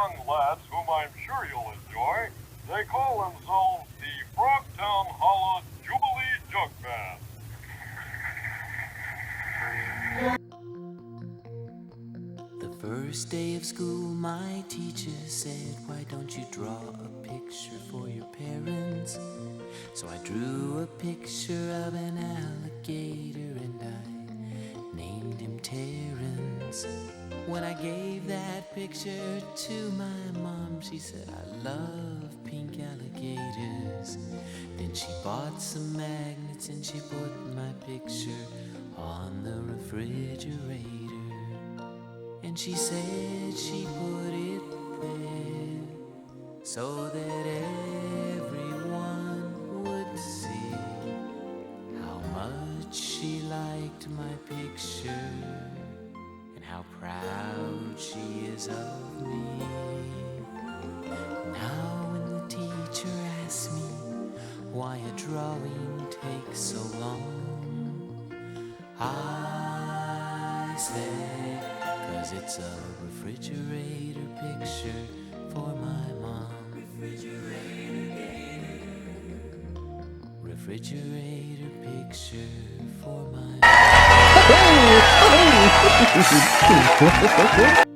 Young lads whom I'm sure you'll enjoy. They call themselves the Frogtown Hollow Jubilee Jug Band. The first day of school, my teacher said, "Why don't you draw a picture for your parents?" So I drew a picture of an alligator and I named him Terrence. When I gave that picture to my mom, she said, "I love pink alligators." Then she bought some magnets and she put my picture on the refrigerator. And she said she put it there so that everyone would see how much she liked my picture and how proud she is of me. Now when the teacher asks me why a drawing takes so long, I say, 'cause it's a refrigerator picture for my mom. Refrigerator picture for my mom.